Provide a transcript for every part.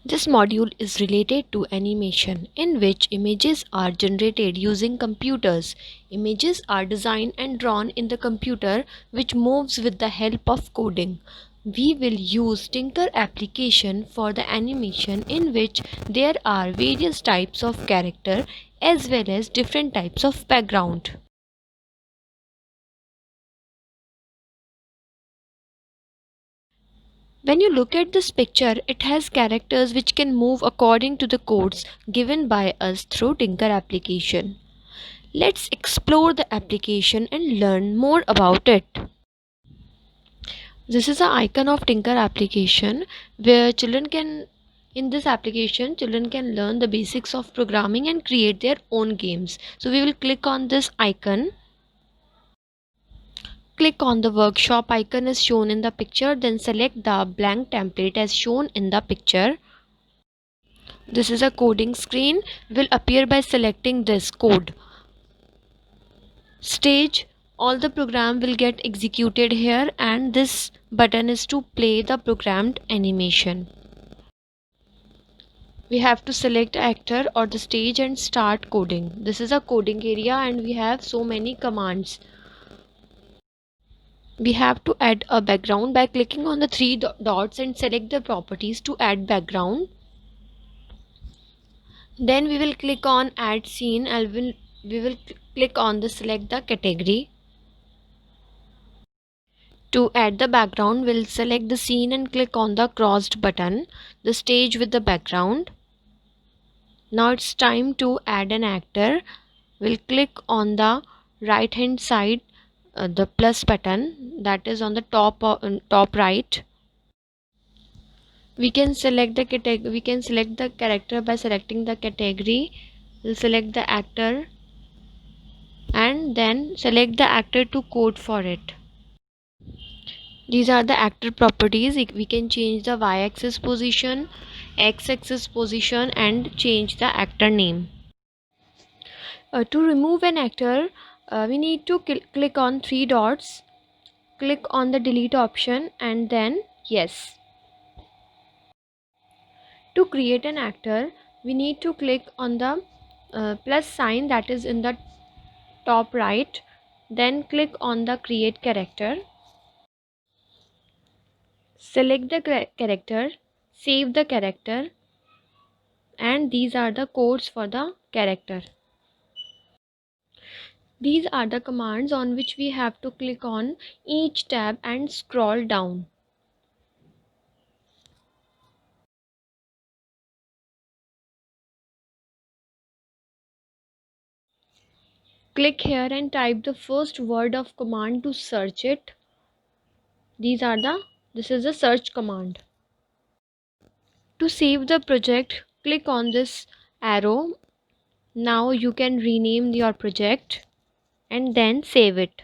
This module is related to animation, in which images are generated using computers. Images are designed and drawn in the computer, which moves with the help of coding. We will use Tinker application for the animation, in which there are various types of character as well as different types of background. When you look at this picture, it has characters which can move according to the codes given by us through Tinker application. Let's explore the application and learn more about it. This is an icon of Tinker application where in this application, children can learn the basics of programming and create their own games. So we will click on this icon. Click on the workshop icon as shown in the picture, then select the blank template as shown in the picture. This is a coding screen, will appear by selecting this code. Stage, all the program will get executed here, and this button is to play the programmed animation. We have to select actor or the stage and start coding. This is a coding area and we have so many commands. We have to add a background by clicking on the three dots and select the properties to add background. Then we will click on add scene and we will click on the select the category. To add the background, we'll select the scene and click on the crossed button, the stage with the background. Now it's time to add an actor. We'll click on the right hand side, the plus button that is on the top right. We can select the category. We can select the character by selecting the category. We'll select the actor and then select the actor to code for it. These are the actor properties. We can change the y-axis position, x-axis position and change the actor name. To remove an actor, we need to click on three dots, click on the delete option and then yes. To create an actor, we need to click on the plus sign that is in the top right, then click on the create character. Select the character, save the character, and these are the codes for the character. These are the commands on which we have to click on each tab and scroll down. Click here and type the first word of command to search it. This is the search command. To save the project, click on this arrow. Now you can rename your project and then save it.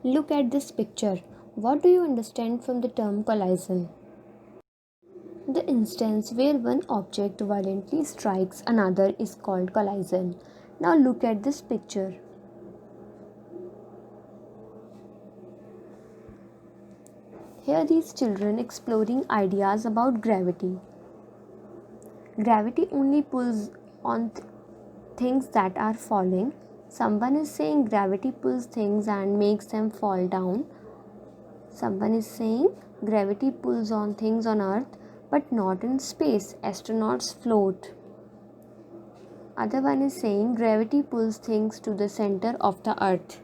Look at this picture. What do you understand from the term collision? The instance where one object violently strikes another is called collision. Now look at this picture. Here these children exploring ideas about gravity. Gravity only pulls on things that are falling. Someone is saying gravity pulls things and makes them fall down. Someone is saying gravity pulls on things on earth but not in space. Astronauts float. Other one is saying gravity pulls things to the center of the earth.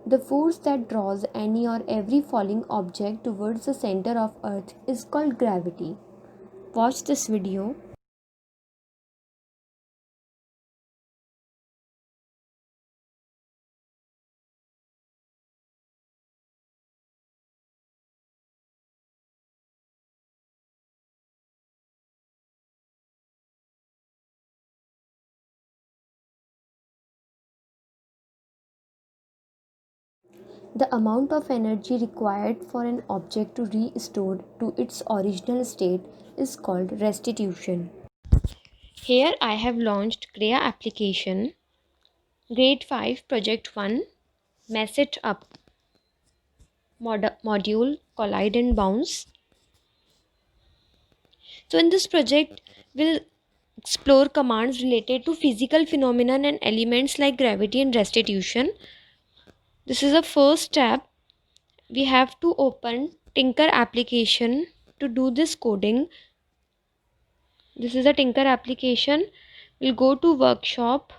The force that draws any or every falling object towards the center of earth is called gravity. Watch this video. The amount of energy required for an object to be restored to its original state is called restitution. Here I have launched Crea application, grade 5 project 1, mess it up module, collide and bounce. So in this project, we'll explore commands related to physical phenomenon and elements like gravity and restitution. This is the first step. We have to open Tinker application to do this coding. This is a Tinker application. We'll go to workshop.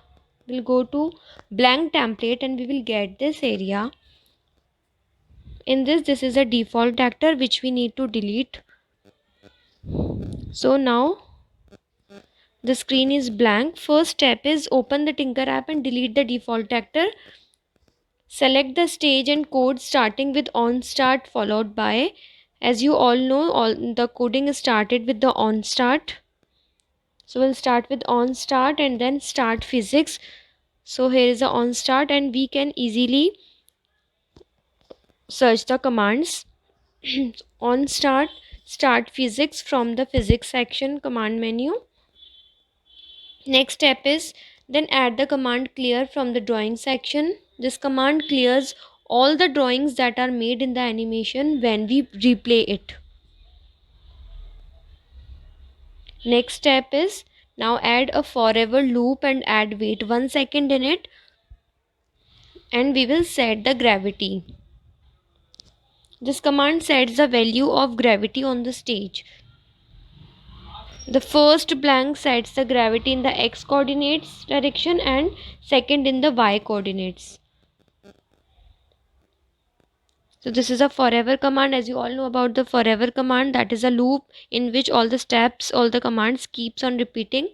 We'll go to blank template and we will get this area. In this is a default actor which we need to delete. So now the screen is blank. First step is open the Tinker app and delete the default actor. Select the stage and code starting with on start followed by, as you all know, all the coding is started with the on start. So we'll start with on start and then start physics. So here is the on start and we can easily search the commands. On start physics from the physics section command menu. Next step is then add the command clear from the drawing section. This command clears all the drawings that are made in the animation when we replay it. Next step is now add a forever loop and add wait 1 second in it, and we will set the gravity. This command sets the value of gravity on the stage. The first blank sets the gravity in the x coordinates direction and second in the y coordinates. So this is a forever command. As you all know about the forever command, that is a loop in which all the steps, all the commands keeps on repeating.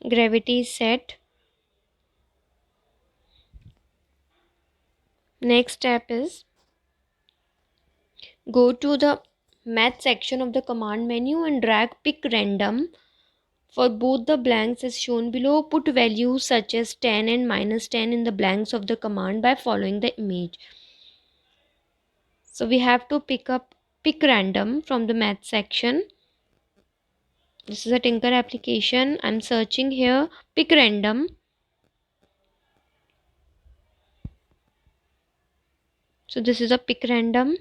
Gravity is set. Next step is go to the math section of the command menu and drag pick random. For both the blanks as shown below, put values such as 10 and -10 in the blanks of the command by following the image. So we have to pick random from the math section. This is a Tinker application. I'm searching here pick random. So this is a pick random.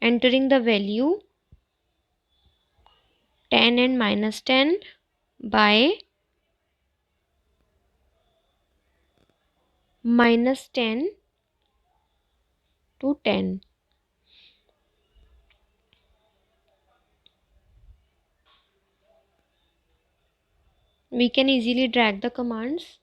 Entering the value 10 and -10 by -10 to 10. We can easily drag the commands.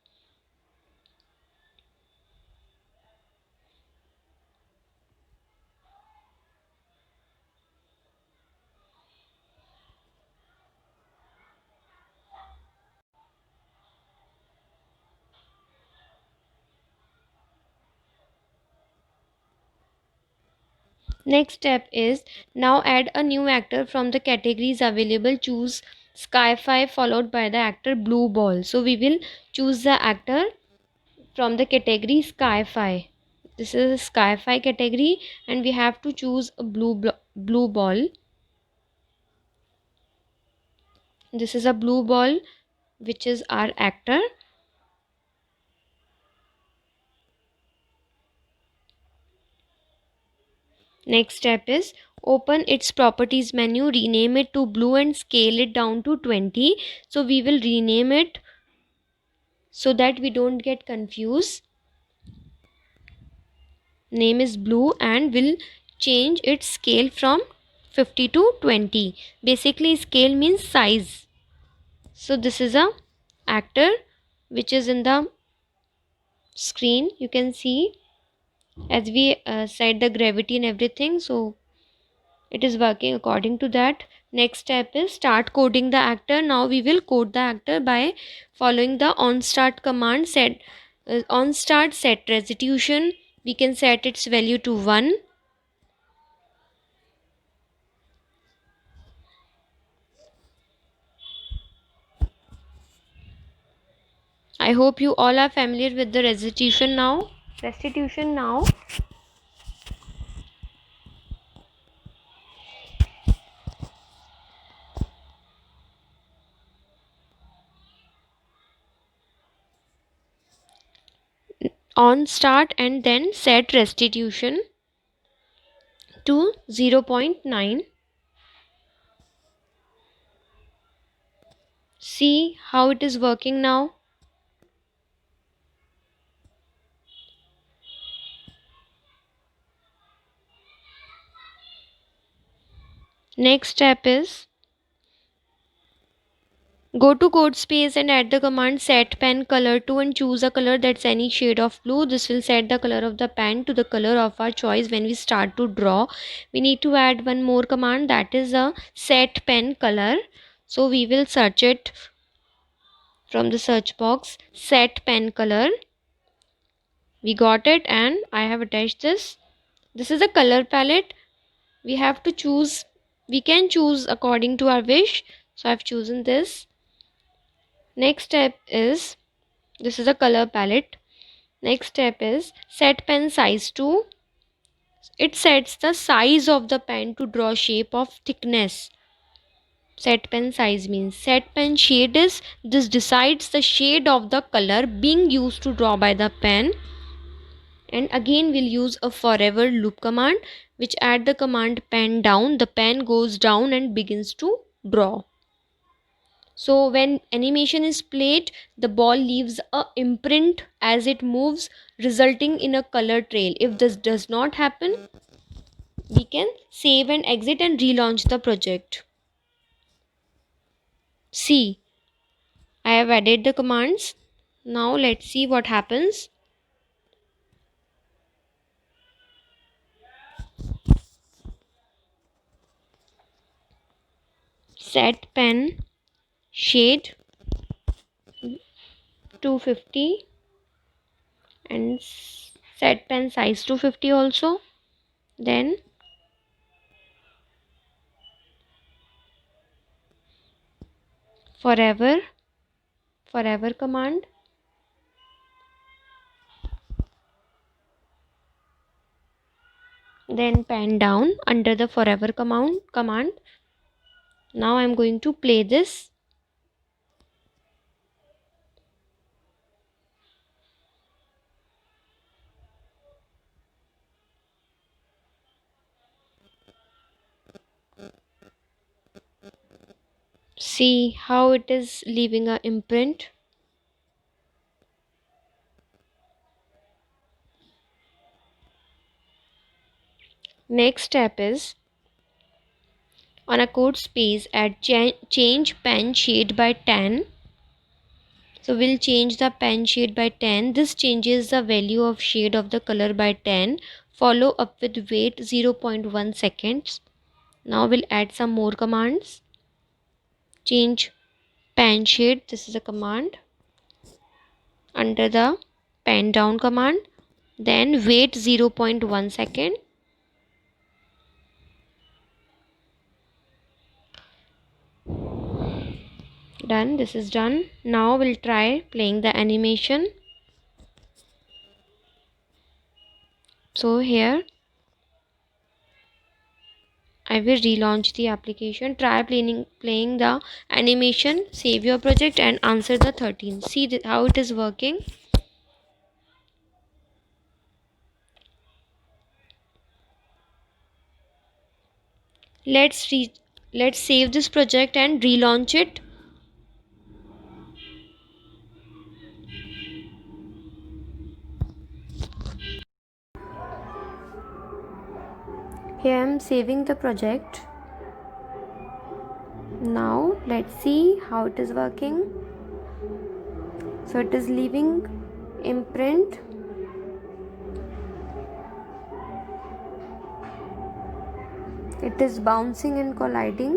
Next step is now add a new actor from the categories available. Choose Sky-Fi followed by the actor Blue Ball. So we will choose the actor from the category Sky-Fi. This is a Sky-Fi category and we have to choose a blue ball. This is a blue ball which is our actor. Next step is open its properties menu, rename it to blue and scale it down to 20. So we will rename it so that we don't get confused. Name is blue and will change its scale from 50 to 20. Basically scale means size. So this is a actor which is in the screen. You can see as we set the gravity and everything. So It is working according to that. Next step is start coding the actor. Now we will code the actor by following the on start command. On start set resolution. We can set its value to 1. I hope you all are familiar with the restitution now. On start and then set restitution to 0.9. See how it is working now. Next step is go to code space and add the command set pen color to and choose a color that's any shade of blue. This will set the color of the pen to the color of our choice when we start to draw. We need to add one more command, that is a set pen color. So we will search it from the search box, set pen color. We got it and I have attached this. This is a color palette. We have to choose, we can choose according to our wish. So I've chosen this. Next step is, this is a color palette. Next step is set pen size to. It sets the size of the pen to draw shape of thickness. Set pen size means set pen shade is, this decides the shade of the color being used to draw by the pen. And again we'll use a forever loop command, which add the command pen down. The pen goes down and begins to draw. So when animation is played, the ball leaves a imprint as it moves, resulting in a color trail. If this does not happen, we can save and exit and relaunch the project. See, I have added the commands. Now let's see what happens. Set pen shade 250 and set pen size 250 also. Then forever command. Then pen down under the forever command. Now I'm going to play this. See how it is leaving an imprint. Next step is on a code space add change pen shade by 10. So we'll change the pen shade by 10. This changes the value of shade of the color by 10. Follow up with wait 0.1 seconds. Now we'll add some more commands. Change pen shade, this is a command under the pen down command. Then wait 0.1 second. Done, this is done. Now we'll try playing the animation. So here I will relaunch the application. Try playing the animation, save your project and answer the 13. See how it is working. Let's save this project and relaunch it. Here I am saving the project. Now let's see how it is working. So it is leaving imprint. It is bouncing and colliding.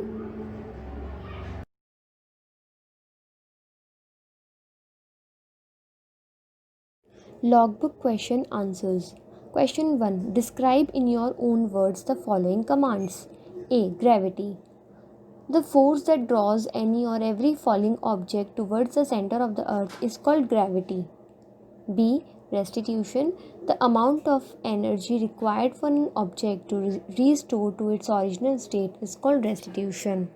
Logbook question answers. Question 1. Describe in your own words the following commands. A. Gravity. The force that draws any or every falling object towards the center of the earth is called gravity. B. Restitution. The amount of energy required for an object to restore to its original state is called restitution.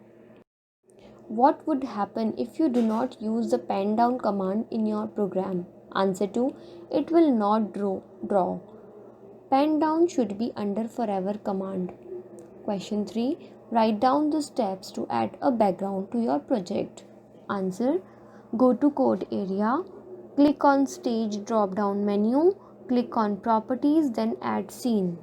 What would happen if you do not use the pen down command in your program? Answer 2. It will not draw. Pen down should be under forever command. Question 3. Write down the steps to add a background to your project. Answer. Go to code area, click on stage drop down menu, click on properties, then add scene.